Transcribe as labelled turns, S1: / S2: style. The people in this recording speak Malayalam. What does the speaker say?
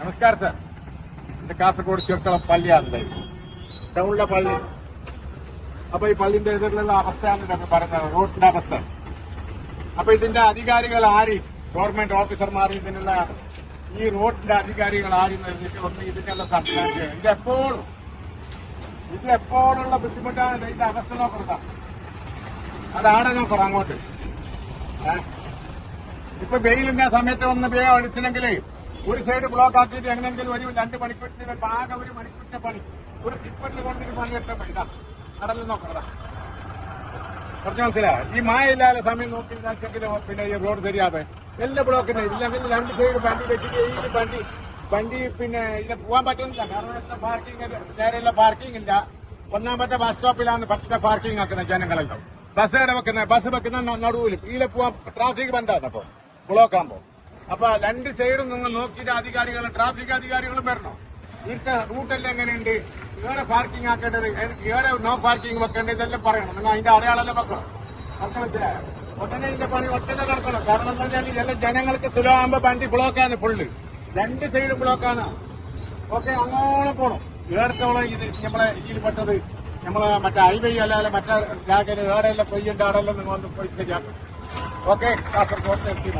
S1: നമസ്കാരം സാർ. എന്റെ കാസർഗോഡ് ചെർക്കളം പള്ളിയാണ് ടൗണിലെ പള്ളി. അപ്പൊ ഈ പള്ളിന്റെ എതിരിലുള്ള അവസ്ഥയാണ് ഇതൊക്കെ പറയുന്നത്, റോഡിന്റെ അവസ്ഥ. അപ്പൊ ഇതിന്റെ അധികാരികൾ ആര്, ഗവൺമെന്റ് ഓഫീസർമാർ ഇതിനുള്ള ഈ റോഡിന്റെ അധികാരികൾ ആര് നിർമ്മിച്ച് ഒന്ന് ഇതിനുള്ള സംസ്ഥാനം ഇത് എപ്പോഴുള്ള ബുദ്ധിമുട്ടാണ്. ഇതിന്റെ അവസ്ഥ നോക്കണ അതാടെ നോക്കണം അങ്ങോട്ട്. ഇപ്പൊ വെയിലിന്റെ സമയത്ത് ഒന്ന് വേഗം അടിച്ചില്ലെങ്കിൽ ഒരു സൈഡ് ബ്ലോക്ക് ആക്കിയിട്ട് എങ്ങനെയെങ്കിലും ഒരു 2 മണിക്കൂറിന് ആകെ 1 മണിക്കൂറിന്റെ പണി ഒരു ടിപ്പറിൽ കൊണ്ടൊരു പണിയെടുത്ത പൈസ കടലിൽ നോക്കണതാ. കുറച്ച് മനസ്സിലായോ? ഈ മായില്ലാതെ സമയം നോക്കി പിന്നെ ഈ റോഡ് ശരിയാവേ എല്ലാ ബ്ലോക്കിന് ഇല്ലെങ്കിൽ 2 സൈഡ് വണ്ടി വെച്ചിട്ട് ഈ വണ്ടി പിന്നെ ഇത് പോകാൻ പറ്റുന്നില്ല. കാരണം പാർക്കിംഗ് നേരെയുള്ള പാർക്കിംഗ് ഇല്ല. ഒന്നാമത്തെ ബസ് സ്റ്റോപ്പിലാണ് പറ്റ പാർക്കിംഗ് ആക്കുന്നത് ജനങ്ങളെല്ലാം. ബസ് വെക്കുന്ന നടുവിലും ഇതിലെ പോവാൻ ട്രാഫിക് ബന്ധാണ്. അപ്പൊ ബ്ലോക്ക് ആകുമ്പോ അപ്പൊ 2 സൈഡും നിങ്ങൾ നോക്കിയിട്ട് അധികാരികളും ട്രാഫിക് അധികാരികളും വരണം. ഇവിടുത്തെ റൂട്ടെല്ലാം എങ്ങനെയുണ്ട്, ഏടെ പാർക്കിംഗ് ആക്കേണ്ടത്, ഏടെ നോ പാർക്കിംഗ് വെക്കേണ്ടത്, ഇതെല്ലാം പറയണം. നിങ്ങൾ അതിന്റെ അടയാളെല്ലാം വെക്കണം. അർത്ഥം മനസ്സിലായോ? ഒട്ടനെ ഇതിന്റെ പണി ഒട്ടനെ നടക്കണം. കാരണം എന്താ വെച്ചാൽ ഇതെല്ലാം ജനങ്ങൾക്ക് സുലഭമാകുമ്പോ വണ്ടി ബ്ലോക്കാണ് ഫുള്ള്. 2 സൈഡും ബ്ലോക്കാണ്. ഓക്കെ, അങ്ങോളം പോണം. ഏടത്തോളം ഇത് നമ്മളെ ഇതിൽപ്പെട്ടത് നമ്മളെ മറ്റേ ഹൈവേ അല്ലാതെ മറ്റേ ജാഗ്രത ഏടെയെല്ലാം പൊയ്യന്റെ ആടെല്ലാം നിങ്ങൾ ഒന്ന് പോയി ശരിയാക്കും. ഓക്കെ, കാസർഗോഡ് എത്തി.